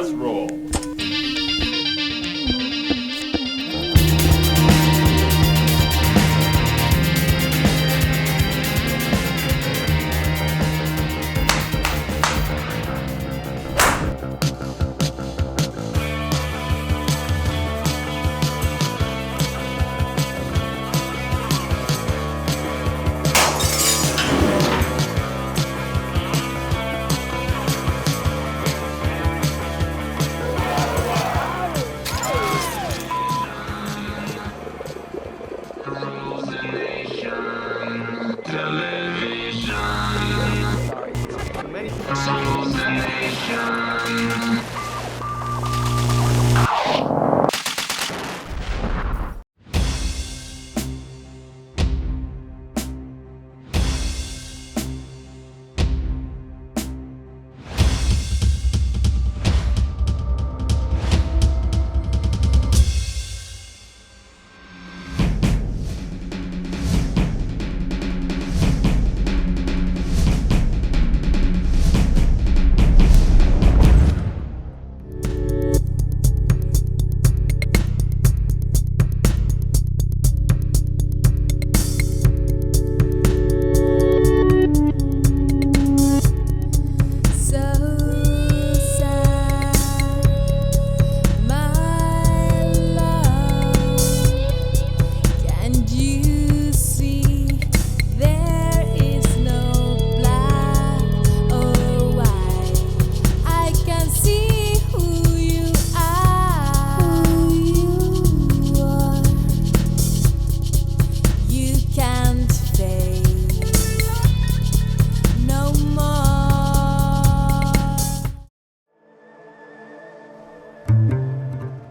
Let's roll.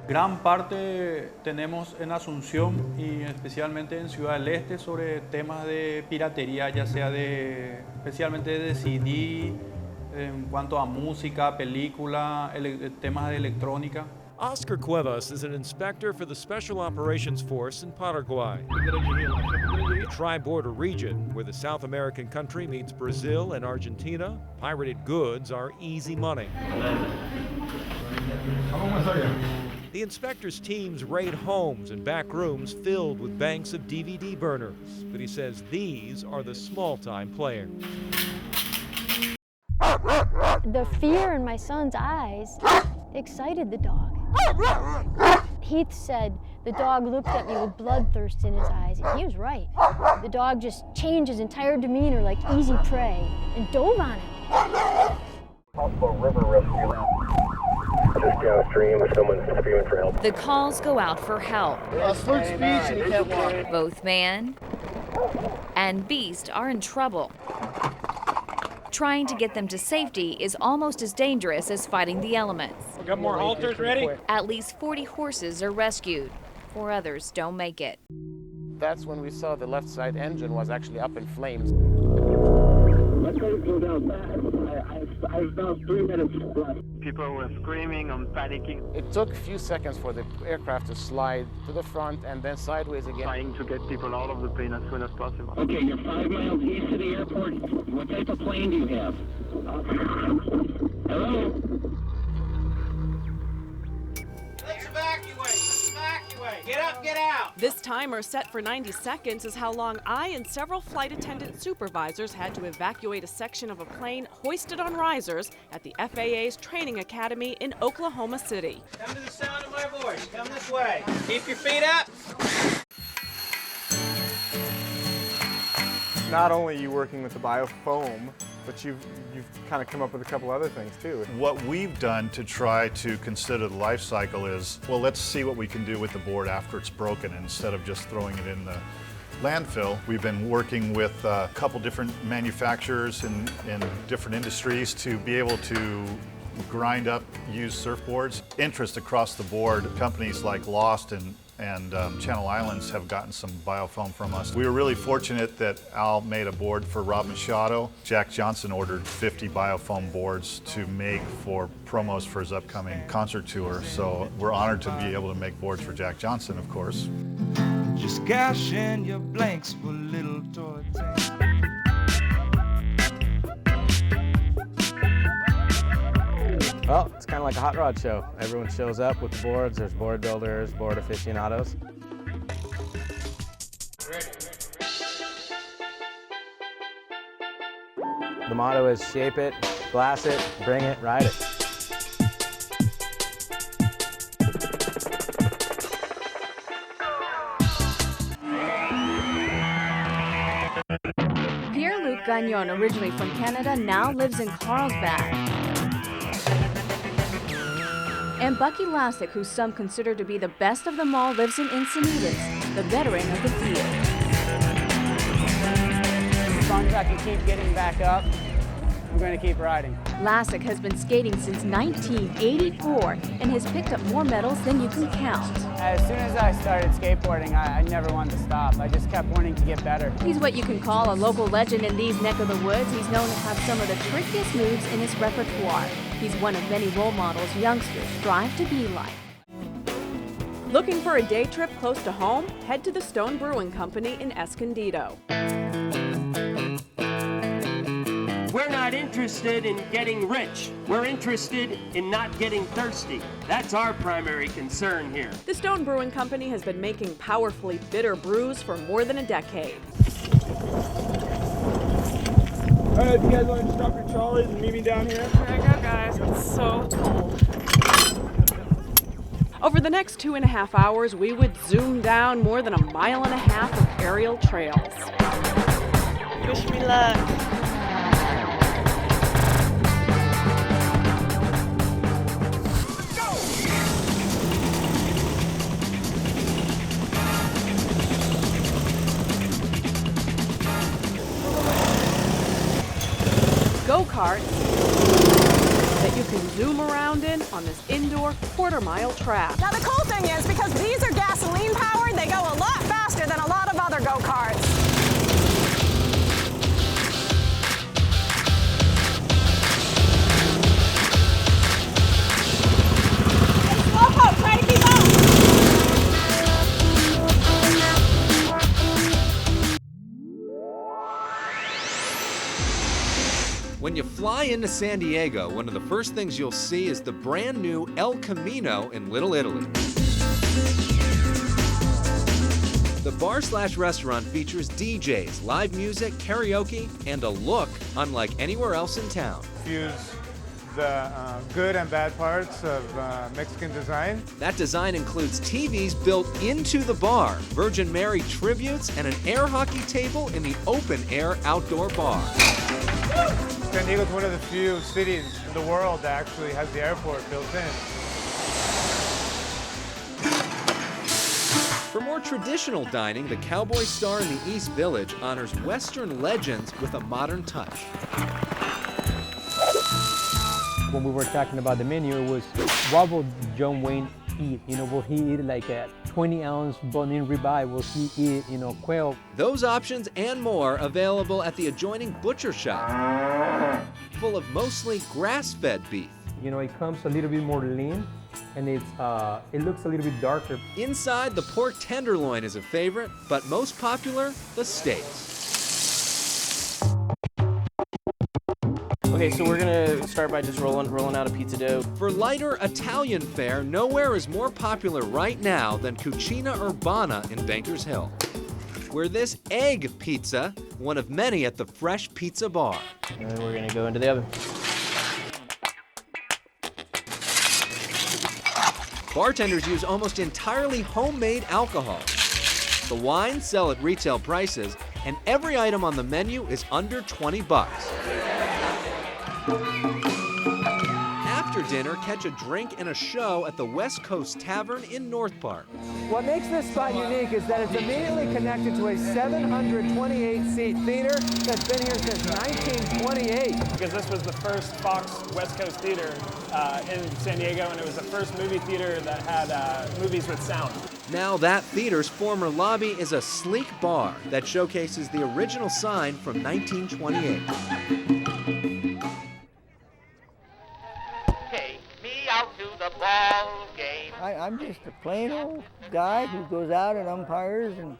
Gran parte tenemos en Asunción y especialmente en Ciudad del Este sobre temas de piratería, ya sea especialmente de CD, en cuanto a música, película, temas de electrónica. Oscar Cuevas is an inspector for the Special Operations Force in Paraguay, a tri-border region where the South American country meets Brazil and Argentina. Pirated goods are easy money. The inspector's teams raid homes and back rooms filled with banks of DVD burners, but he says these are the small-time players. The fear in my son's eyes excited the dog. Heath said the dog looked at me with bloodthirst in his eyes, and he was right. The dog just changed his entire demeanor like easy prey and dove on him. Possible river rescue. Just downstream, someone's screaming for help. The calls go out for help. Slurred speech and he can't walk. Both man and beast are in trouble. Trying to get them to safety is almost as dangerous as fighting the elements. We got more halters ready? At least 40 horses are rescued. 4 others don't make it. That's when we saw the left side engine was actually up in flames. Let's try to slow down. I about 3 minutes left. People were screaming and panicking. It took a few seconds for the aircraft to slide to the front and then sideways again. Trying to get people out of the plane as soon as possible. Okay, you're 5 miles east of the airport. What type of plane do you have? Hello? Let's evacuate! Let's evacuate! Get up, get out! This timer set for 90 seconds is how long I and several flight attendant supervisors had to evacuate a section of a plane hoisted on risers at the FAA's training academy in Oklahoma City. Come to the sound of my voice. Come this way. Keep your feet up. Not only are you working with the biofoam, but you've kind of come up with a couple other things too. What we've done to try to consider the life cycle is, well, let's see what we can do with the board after it's broken instead of just throwing it in the landfill. We've been working with a couple different manufacturers in different industries to be able to grind up used surfboards. Interest across the board, companies like Lost and Channel Islands have gotten some biofoam from us. We were really fortunate that Al made a board for Rob Machado. Jack Johnson ordered 50 biofoam boards to make for promos for his upcoming concert tour. So we're honored to be able to make boards for Jack Johnson, of course. Just gashing your blanks for little toy things. Well, it's kind of like a hot rod show. Everyone shows up with the boards. There's board builders, board aficionados. The motto is shape it, glass it, bring it, ride it. Pierre-Luc Gagnon, originally from Canada, now lives in Carlsbad. And Bucky Lasek, who some consider to be the best of them all, lives in Encinitas, the veteran of the field. As long as I can keep getting back up, I'm going to keep riding. Lasek has been skating since 1984 and has picked up more medals than you can count. As soon as I started skateboarding, I never wanted to stop. I just kept wanting to get better. He's what you can call a local legend in these neck of the woods. He's known to have some of the trickiest moves in his repertoire. He's one of many role models youngsters strive to be like. Looking for a day trip close to home? Head to the Stone Brewing Company in Escondido. We're not interested in getting rich. We're interested in not getting thirsty. That's our primary concern here. The Stone Brewing Company has been making powerfully bitter brews for more than a decade. All right, if you guys want to stop your trolleys and meet me down here. Here I go, guys. It's so cold. Over the next 2.5 hours, we would zoom down more than 1.5 miles of aerial trails. Wish me luck. Go-karts that you can zoom around in on this indoor quarter-mile track. Now the cool thing is, because these are gasoline powered, they go a lot faster than a lot of other go-karts. Slowpoke, try to keep up. When you fly into San Diego, one of the first things you'll see is the brand new El Camino in Little Italy. The bar/restaurant features DJs, live music, karaoke, and a look unlike anywhere else in town. Fuse the good and bad parts of Mexican design. That design includes TVs built into the bar, Virgin Mary tributes, and an air hockey table in the open-air outdoor bar. San Diego is one of the few cities in the world that actually has the airport built in. For more traditional dining, the Cowboy Star in the East Village honors Western legends with a modern touch. When we were talking about the menu, it was, what will John Wayne eat? You know, will he eat like a 20-ounce bone-in ribeye? Will he eat, you know, quail? Those options and more available at the adjoining butcher shop, full of mostly grass-fed beef. You know, it comes a little bit more lean, and it looks a little bit darker. Inside, the pork tenderloin is a favorite, but most popular, the steaks. Okay, so we're gonna start by just rolling out a pizza dough. For lighter Italian fare, nowhere is more popular right now than Cucina Urbana in Bankers Hill, where this egg pizza, one of many at the Fresh Pizza Bar. And then we're gonna go into the oven. Bartenders use almost entirely homemade alcohol. The wines sell at retail prices, and every item on the menu is under $20. After dinner, catch a drink and a show at the West Coast Tavern in North Park. What makes this spot unique is that it's immediately connected to a 728-seat theater that's been here since 1928. Because this was the first Fox West Coast theater in San Diego, and it was the first movie theater that had movies with sound. Now that theater's former lobby is a sleek bar that showcases the original sign from 1928. I'm just a plain old guy who goes out and umpires and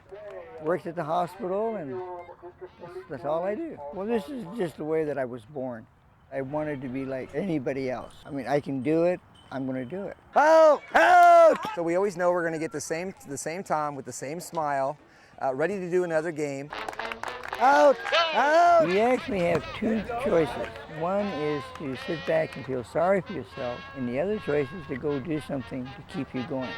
works at the hospital, and that's all I do. Well, this is just the way that I was born. I wanted to be like anybody else. I mean, I can do it. I'm going to do it. Out! Out! So we always know we're going to get the same time with the same smile, ready to do another game. Out! Out! You actually have two choices. One is to sit back and feel sorry for yourself, and the other choice is to go do something to keep you going.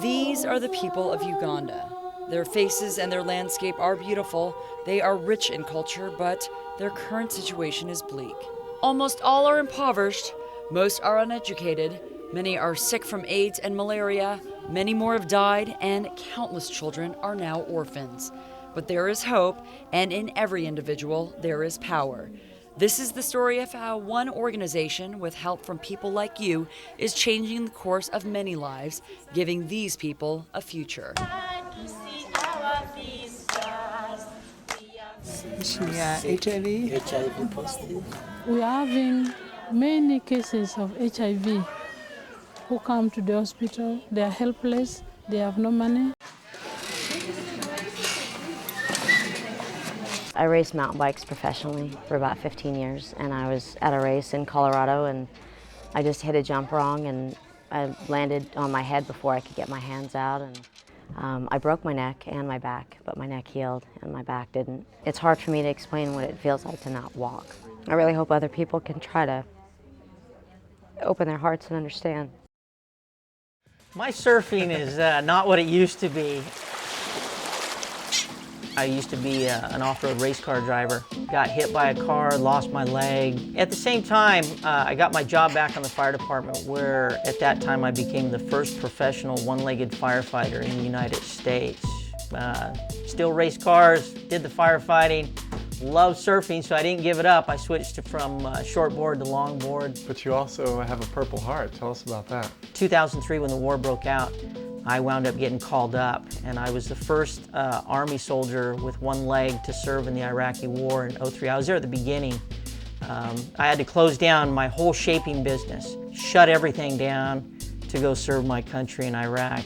These are the people of Uganda. Their faces and their landscape are beautiful. They are rich in culture, but their current situation is bleak. Almost all are impoverished. Most are uneducated. Many are sick from AIDS and malaria. Many more have died, and countless children are now orphans. But there is hope, and in every individual, there is power. This is the story of how one organization, with help from people like you, is changing the course of many lives, giving these people a future. HIV? HIV positive. We are having many cases of HIV who come to the hospital. They are helpless, they have no money. I raced mountain bikes professionally for about 15 years, and I was at a race in Colorado, and I just hit a jump wrong, and I landed on my head before I could get my hands out, and I broke my neck and my back, but my neck healed and my back didn't. It's hard for me to explain what it feels like to not walk. I really hope other people can try to open their hearts and understand. My surfing is not what it used to be. I used to be an off-road race car driver. Got hit by a car, lost my leg. At the same time, I got my job back on the fire department, where at that time I became the first professional one-legged firefighter in the United States. Still raced cars, did the firefighting, loved surfing, so I didn't give it up. I switched from shortboard to longboard. But you also have a Purple Heart. Tell us about that. 2003, when the war broke out, I wound up getting called up, and I was the first Army soldier with one leg to serve in the Iraqi war in '03. I was there at the beginning. I had to close down my whole shaping business, shut everything down to go serve my country in Iraq.